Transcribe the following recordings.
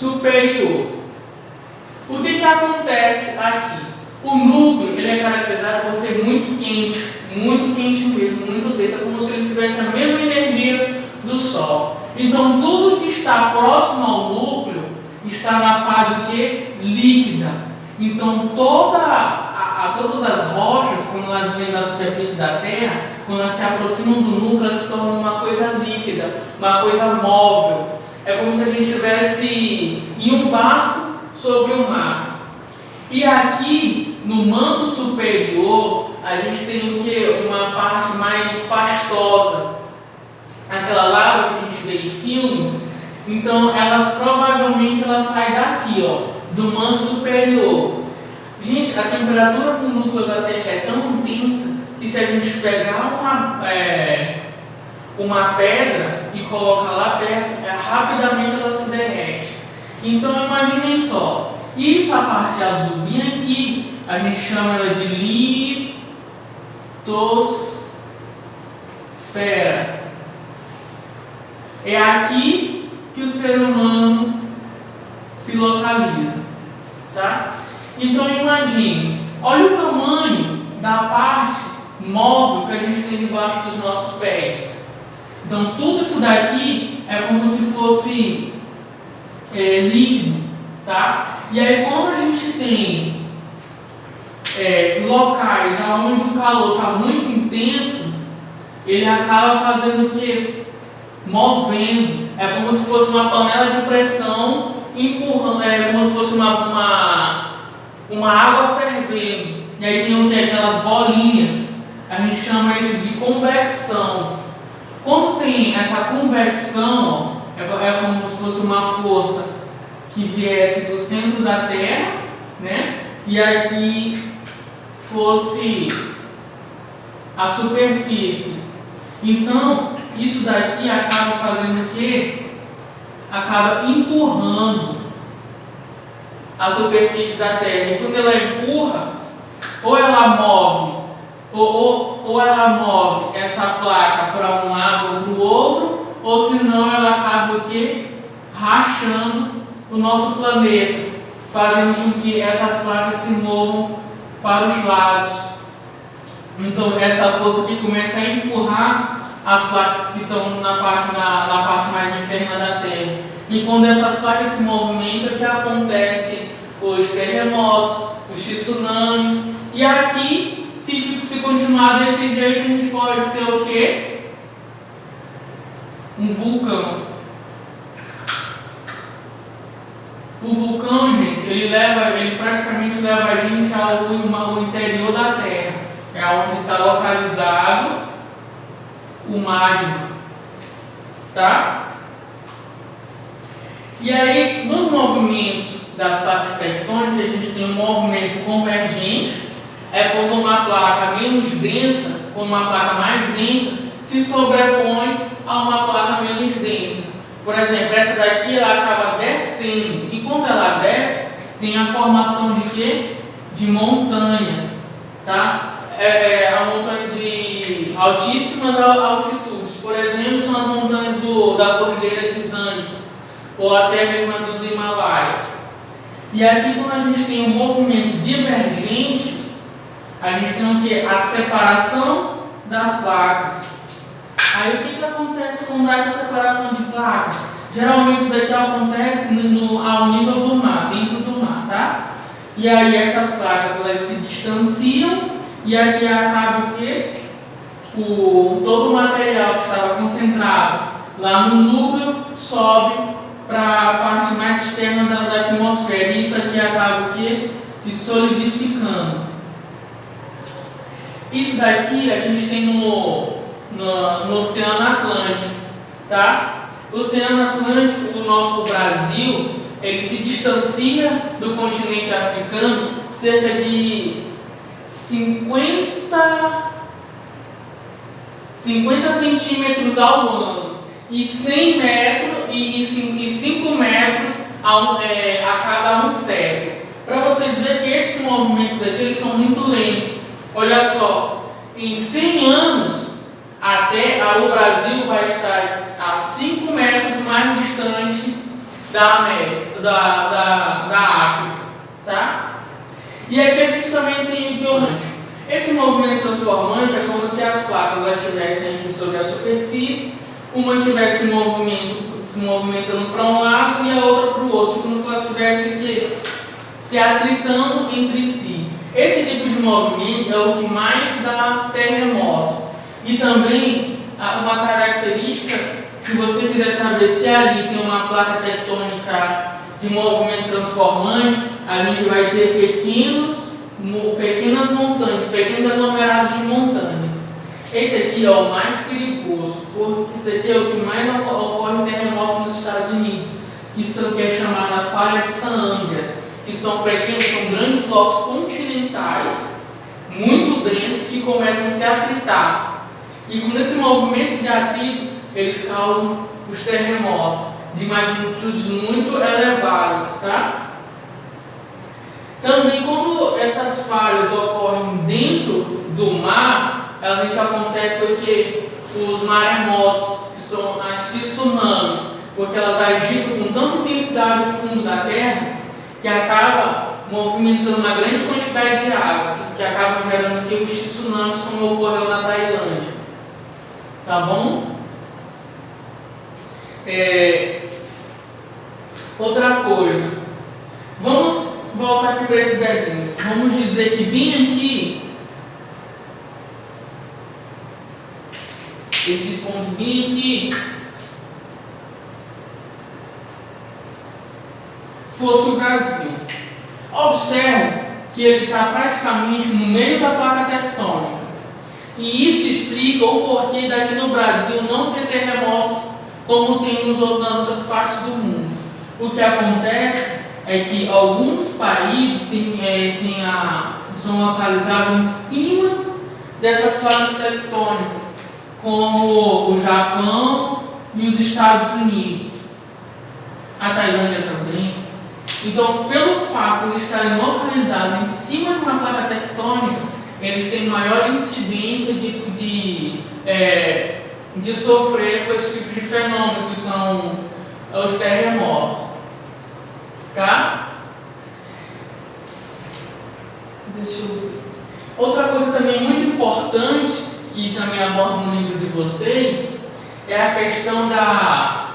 superior. O que acontece aqui? O núcleo ele é caracterizado por ser muito quente mesmo, muito denso, é como se ele tivesse a mesma energia do Sol. Então tudo que está próximo ao núcleo está na fase que? Líquida. Então todas as rochas, quando elas vêm da superfície da Terra, quando elas se aproximam do núcleo, elas se tornam uma coisa líquida, uma coisa móvel. É como se a gente estivesse em um barco sobre o mar. E aqui, no manto superior, a gente tem o que? Uma parte mais pastosa. Aquela lava que a gente vê em filme. Então, provavelmente ela sai daqui, ó, do manto superior. Gente, a temperatura do núcleo da Terra é tão intensa que se a gente pegar uma pedra e colocar lá perto, rapidamente ela se derrete. Então imaginem só, isso, a parte azul bem aqui, a gente chama ela de litosfera. É aqui que o ser humano se localiza, tá? Então imagine, olha o tamanho da parte móvel que a gente tem debaixo dos nossos pés. Então tudo isso daqui é como se fosse líquido, tá? E aí quando a gente tem locais onde o calor está muito intenso, ele acaba fazendo o quê? Movendo. É como se fosse uma panela de pressão empurrando, como se fosse uma água fervendo. E aí tem o que? Aquelas bolinhas. A gente chama isso de convecção. Quando tem essa convecção, é como se fosse uma força que viesse do centro da Terra, né? E aqui fosse a superfície. Então, isso daqui acaba fazendo o quê? Acaba empurrando a superfície da Terra. E quando ela empurra, ou ela move, ou ela move essa placa para um lado ou para o outro, ou senão ela acaba o quê? Rachando o nosso planeta, fazendo com que essas placas se movam para os lados. Então essa força aqui começa a empurrar as placas que estão na parte mais externa da Terra. E quando essas placas se movimentam, que acontece os terremotos, os tsunamis. E aqui, se continuar desse jeito, a gente pode ter o quê? Um vulcão. O vulcão, gente, ele praticamente leva a gente ao interior da Terra. É onde está localizado o magma, tá? E aí, nos movimentos das placas tectônicas, a gente tem um movimento convergente, é quando uma placa menos densa, quando uma placa mais densa, se sobrepõe a uma placa menos densa. Por exemplo, essa daqui ela acaba descendo, e quando ela desce, tem a formação de quê? De montanhas, tá? Montanhas de altíssimas altitudes. Por exemplo, são as montanhas da Cordilheira dos Andes, ou até mesmo a dos Himalaias. E aqui, quando a gente tem um movimento divergente, a gente tem o quê? A separação das placas. Aí o que acontece quando dá essa separação de placas? Geralmente isso daqui acontece ao nível do mar, dentro do mar, tá? E aí essas placas elas se distanciam e aqui acaba o quê? Todo o material que estava concentrado lá no núcleo sobe para a parte mais externa da atmosfera. E isso aqui acaba o quê? Se solidificando. Isso daqui a gente tem no Oceano Atlântico, tá? O Oceano Atlântico do nosso Brasil, ele se distancia do continente africano cerca de 50 centímetros ao ano e 100 metros e 5 metros a cada um século. Para vocês verem que esses movimentos aqui eles são muito lentos. Olha só, em 100 anos o Brasil vai estar a 5 metros mais distante da América, da África, tá? E aqui a gente também tem o diamante. Esse movimento transformante é como se as placas elas estivessem aqui sobre a superfície, uma estivesse se movimentando para um lado e a outra para o outro, como se elas estivessem se atritando entre si. Esse tipo de movimento é o que mais dá terremotos. E também uma característica, se você quiser saber se ali tem uma placa tectônica de movimento transformante, a gente vai ter pequenas montanhas, pequenos aglomerados de montanhas. Esse aqui é o mais perigoso, porque esse aqui é o que mais ocorre em terremotos nos Estados Unidos, que é chamada falha de San Andreas, que são grandes blocos continentais, muito densos, que começam a se atritar. E com esse movimento de atrito, eles causam os terremotos de magnitudes muito elevadas, tá? Também quando essas falhas ocorrem dentro do mar, a gente acontece o que? Os maremotos, que são as tsunamis, porque elas agitam com tanta intensidade no fundo da terra que acaba movimentando uma grande quantidade de água, que acabam gerando aqui os tsunamis, como ocorreu na Tailândia. Tá bom? Outra coisa, vamos voltar aqui para esse desenho. Vamos dizer que bem aqui, esse ponto bem aqui, fosse o Brasil. Observe que ele está praticamente no meio da placa tectônica. E isso explica o porquê daqui no Brasil não ter terremotos como tem nas outras partes do mundo. O que acontece é que alguns países são localizados em cima dessas placas tectônicas, como o Japão e os Estados Unidos, a Tailândia também. Então, pelo fato de eles estarem localizados em cima de uma placa tectônica, eles têm maior incidência de sofrer com esse tipo de fenômenos, que são os terremotos. Tá? Deixa eu ver. Outra coisa também muito importante, que também abordo no livro de vocês, é a questão da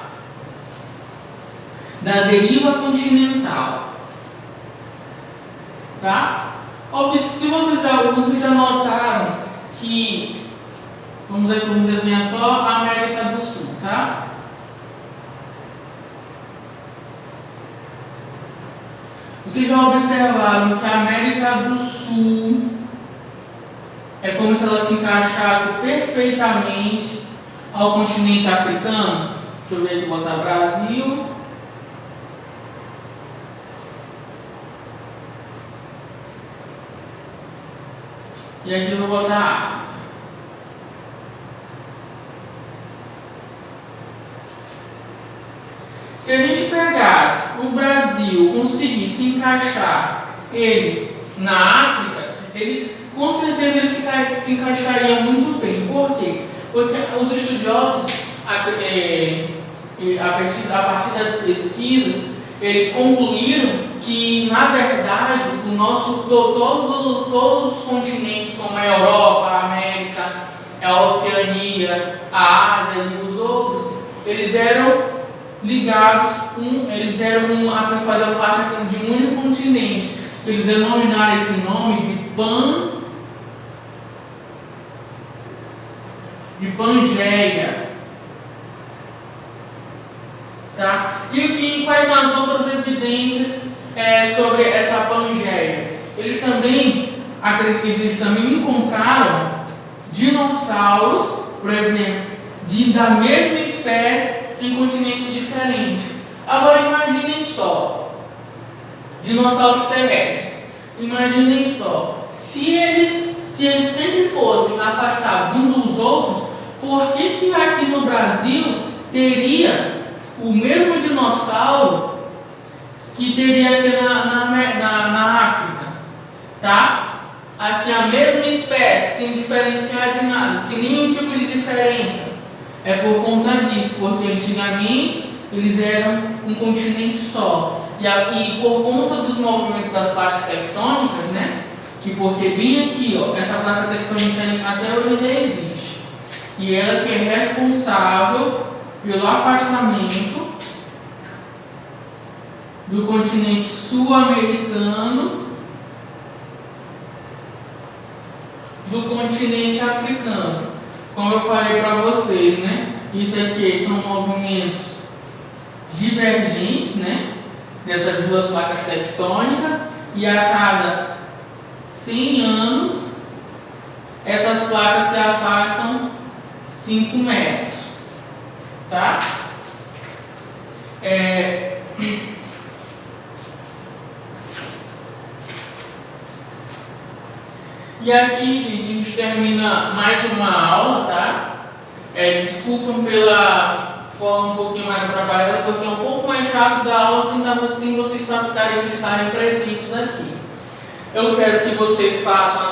deriva continental. Tá? Se vocês já notaram que, vamos desenhar só a América do Sul, tá? Vocês já observaram que a América do Sul é como se ela se encaixasse perfeitamente ao continente africano? Deixa eu ver aqui, botar Brasil. E aqui eu vou botar África. Se a gente pegasse o Brasil, conseguisse encaixar ele na África, com certeza ele se encaixaria muito bem. Por quê? Porque os estudiosos, a partir das pesquisas, eles concluíram que, na verdade, todos os continentes, como a Europa, a América, a Oceania, a Ásia e os outros, eles eram ligados, faziam parte de um único continente. Eles denominaram esse nome de Pangeia. Tá? E quais são as outras evidências sobre essa Pangeia? Eles também encontraram dinossauros, por exemplo, da mesma espécie em continentes diferentes. Agora imaginem só, dinossauros terrestres. Imaginem só, se eles sempre fossem afastados uns dos outros, por que aqui no Brasil teria o mesmo dinossauro que teria aqui na África? Tá? Assim, a mesma espécie, sem diferenciar de nada, sem nenhum tipo de diferença. É por conta disso, porque antigamente eles eram um continente só. E por conta dos movimentos das placas tectônicas, né? Porque bem aqui, ó, essa placa tectônica até hoje ainda existe. E ela que é responsável pelo afastamento do continente sul-americano do continente africano. Como eu falei para vocês, né? Isso aqui são movimentos divergentes, né? Dessas duas placas tectônicas, e a cada 100 anos essas placas se afastam 5 metros, tá? E aqui, gente, a gente termina mais uma aula, tá? Desculpem pela forma um pouquinho mais atrapalhada, porque é um pouco mais rápido da aula sem vocês estarem presentes aqui. Eu quero que vocês façam